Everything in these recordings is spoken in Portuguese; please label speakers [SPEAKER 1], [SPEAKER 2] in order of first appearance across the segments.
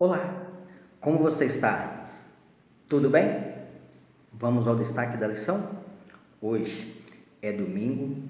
[SPEAKER 1] Olá, como você está? Tudo bem? Vamos ao destaque da lição? Hoje é domingo,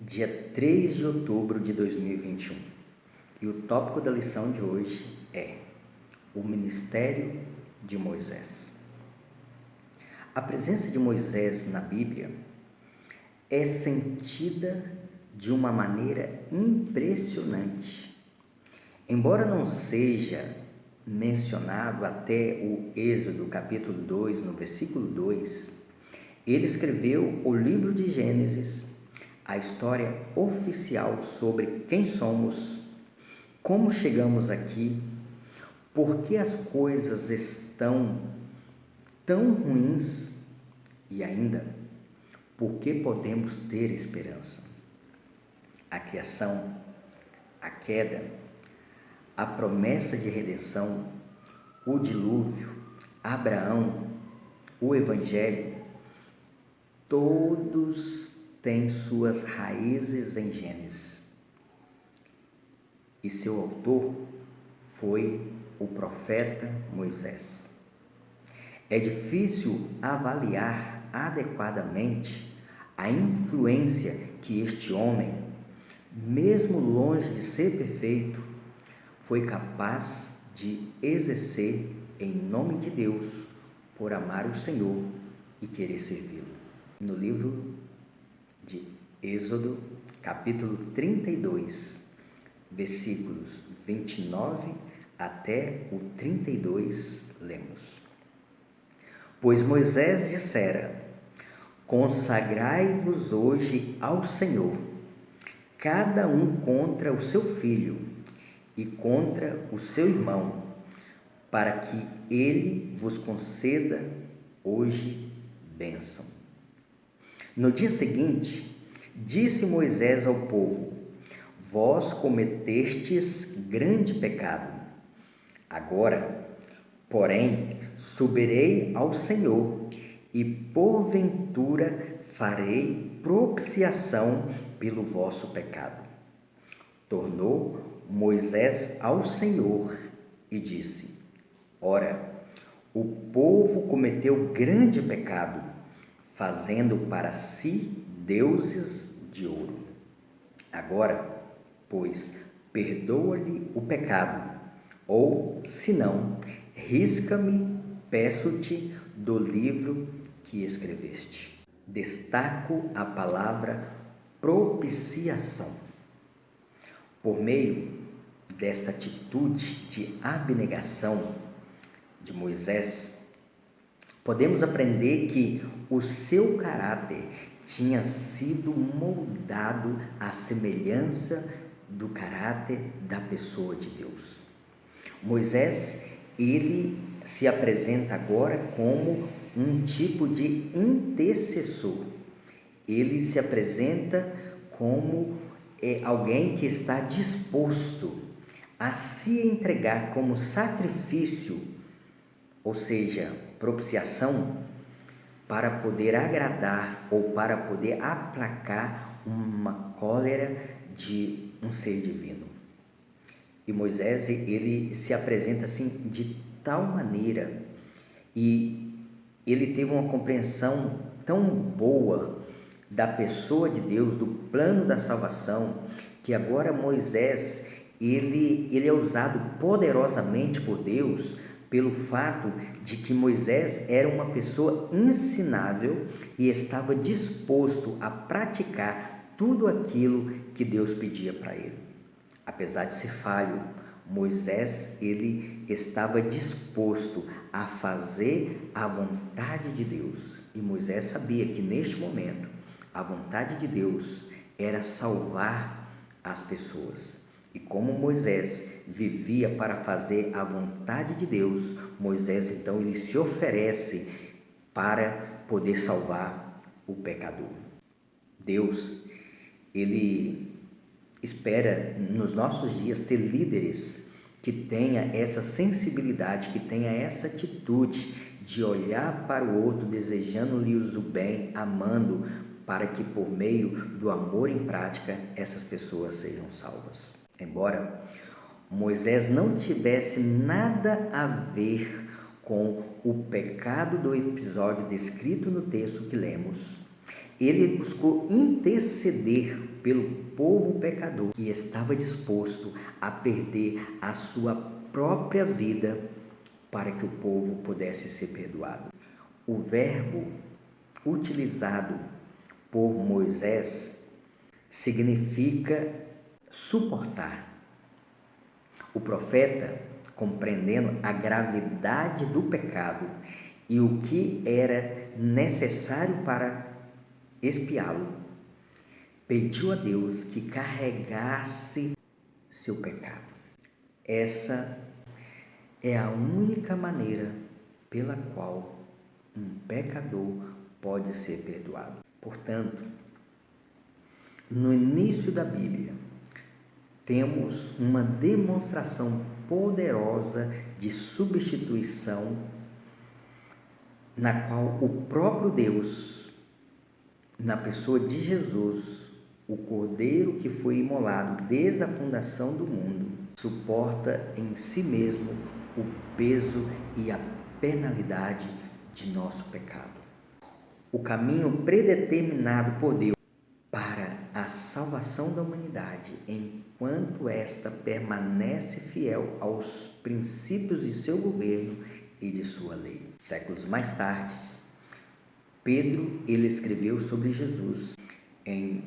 [SPEAKER 1] dia 3 de outubro de 2021 e o tópico da lição de hoje é o ministério de Moisés. A presença de Moisés na Bíblia é sentida de uma maneira impressionante. Embora não seja mencionado até o Êxodo capítulo 2, no versículo 2, ele escreveu o livro de Gênesis, a história oficial sobre quem somos, como chegamos aqui, por que as coisas estão tão ruins e ainda por que podemos ter esperança. A criação, a queda, a promessa de redenção, o dilúvio, Abraão, o Evangelho, todos têm suas raízes em Gênesis. E seu autor foi o profeta Moisés. É difícil avaliar adequadamente a influência que este homem, mesmo longe de ser perfeito, foi capaz de exercer em nome de Deus, por amar o Senhor e querer servi-lo. No livro de Êxodo, capítulo 32, versículos 29 até o 32, lemos: Pois Moisés dissera: Consagrai-vos hoje ao Senhor, cada um contra o seu filho e contra o seu irmão, para que ele vos conceda hoje bênção. No dia seguinte, disse Moisés ao povo: Vós cometestes grande pecado. Agora, porém, subirei ao Senhor e porventura farei propiciação pelo vosso pecado. Tornou Moisés ao Senhor e disse: Ora, o povo cometeu grande pecado, fazendo para si deuses de ouro. Agora, pois, perdoa-lhe o pecado, ou, se não, risca-me, peço-te, do livro que escreveste. Destaco a palavra propiciação. Por meio dessa atitude de abnegação de Moisés, podemos aprender que o seu caráter tinha sido moldado à semelhança do caráter da pessoa de Deus. Moisés, ele se apresenta agora como um tipo de intercessor. Ele se apresenta como alguém que está disposto a se entregar como sacrifício, ou seja, propiciação, para poder agradar ou para poder aplacar uma cólera de um ser divino. E Moisés, ele se apresenta assim de tal maneira, e ele teve uma compreensão tão boa da pessoa de Deus, do plano da salvação, que agora Moisés, ele é usado poderosamente por Deus pelo fato de que Moisés era uma pessoa ensinável e estava disposto a praticar tudo aquilo que Deus pedia para ele. Apesar de ser falho, Moisés, ele estava disposto a fazer a vontade de Deus. E Moisés sabia que neste momento a vontade de Deus era salvar as pessoas. E como Moisés vivia para fazer a vontade de Deus, Moisés então ele se oferece para poder salvar o pecador. Deus, ele espera nos nossos dias ter líderes que tenha essa sensibilidade, que tenha essa atitude de olhar para o outro desejando-lhes o bem, amando, para que por meio do amor em prática essas pessoas sejam salvas. Embora Moisés não tivesse nada a ver com o pecado do episódio descrito no texto que lemos. Ele buscou interceder pelo povo pecador e estava disposto a perder a sua própria vida para que o povo pudesse ser perdoado. O verbo utilizado por Moisés significa suportar. O profeta, compreendendo a gravidade do pecado e o que era necessário para expiá-lo, pediu a Deus que carregasse seu pecado. Essa é a única maneira pela qual um pecador pode ser perdoado. Portanto, no início da Bíblia, temos uma demonstração poderosa de substituição, na qual o próprio Deus, na pessoa de Jesus, o Cordeiro que foi imolado desde a fundação do mundo, suporta em si mesmo o peso e a penalidade de nosso pecado. O caminho predeterminado por Deus para a salvação da humanidade, enquanto esta permanece fiel aos princípios de seu governo e de sua lei. Séculos mais tarde, Pedro ele escreveu sobre Jesus em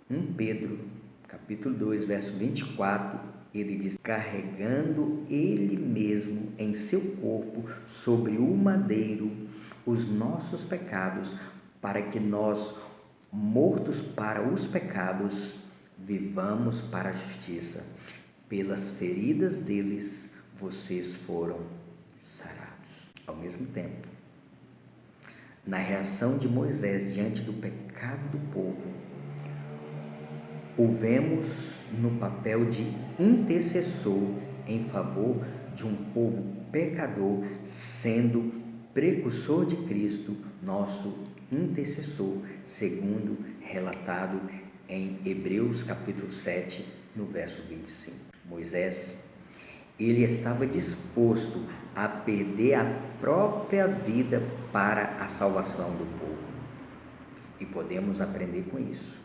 [SPEAKER 1] 1 Pedro, capítulo 2, verso 24, ele diz: carregando ele mesmo em seu corpo sobre o madeiro os nossos pecados, para que nós, mortos para os pecados, vivamos para a justiça. Pelas feridas deles vocês foram sarados. Ao mesmo tempo, na reação de Moisés diante do pecado do povo, o vemos no papel de intercessor em favor de um povo pecador, sendo precursor de Cristo, nosso intercessor, segundo relatado em Hebreus capítulo 7, no verso 25. Moisés, ele estava disposto a perder a própria vida para a salvação do povo. E podemos aprender com isso,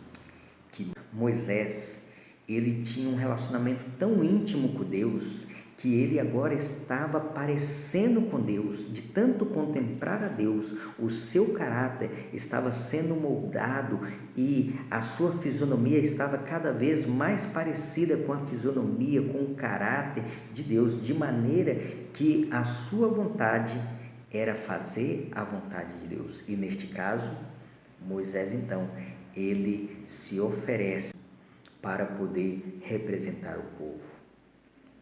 [SPEAKER 1] que Moisés, ele tinha um relacionamento tão íntimo com Deus, que ele agora estava parecendo com Deus, de tanto contemplar a Deus, o seu caráter estava sendo moldado e a sua fisionomia estava cada vez mais parecida com a fisionomia, com o caráter de Deus, de maneira que a sua vontade era fazer a vontade de Deus. E neste caso, Moisés então, ele se oferece para poder representar o povo.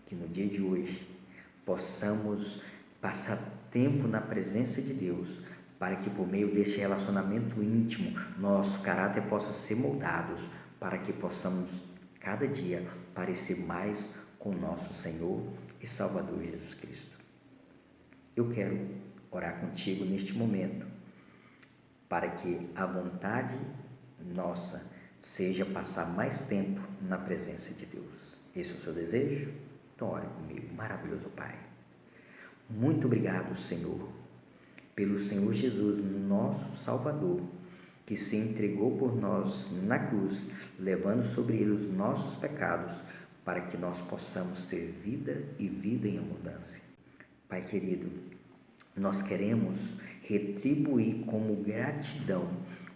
[SPEAKER 1] Que no dia de hoje possamos passar tempo na presença de Deus, para que por meio deste relacionamento íntimo, nosso caráter possa ser moldado, para que possamos cada dia parecer mais com nosso Senhor e Salvador Jesus Cristo. Eu quero orar contigo neste momento, para que a vontade nossa seja passar mais tempo na presença de Deus. Esse é o seu desejo? Então ore comigo. Maravilhoso Pai, muito obrigado, Senhor, pelo Senhor Jesus, nosso Salvador, que se entregou por nós na cruz, levando sobre ele os nossos pecados, para que nós possamos ter vida e vida em abundância. Pai querido, nós queremos retribuir como gratidão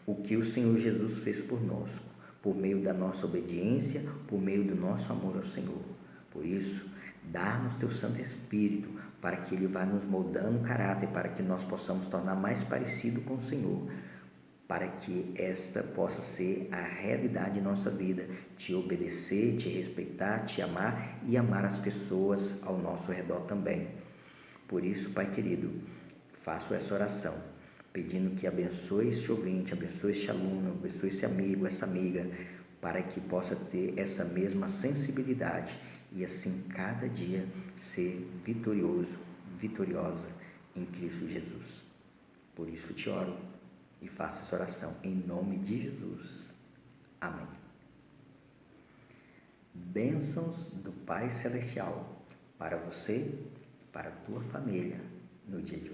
[SPEAKER 1] o que o Senhor Jesus fez por nós, por meio da nossa obediência, por meio do nosso amor ao Senhor. Por isso, dá-nos teu Santo Espírito, para que ele vá nos moldando o caráter, para que nós possamos tornar mais parecido com o Senhor, para que esta possa ser a realidade de nossa vida, te obedecer, te respeitar, te amar e amar as pessoas ao nosso redor também. Por isso, Pai querido, faço essa oração, pedindo que abençoe este ouvinte, abençoe este aluno, abençoe esse amigo, essa amiga, para que possa ter essa mesma sensibilidade e assim cada dia ser vitorioso, vitoriosa em Cristo Jesus. Por isso te oro e faço essa oração em nome de Jesus. Amém. Bênçãos do Pai Celestial para você e para a tua família no dia de hoje.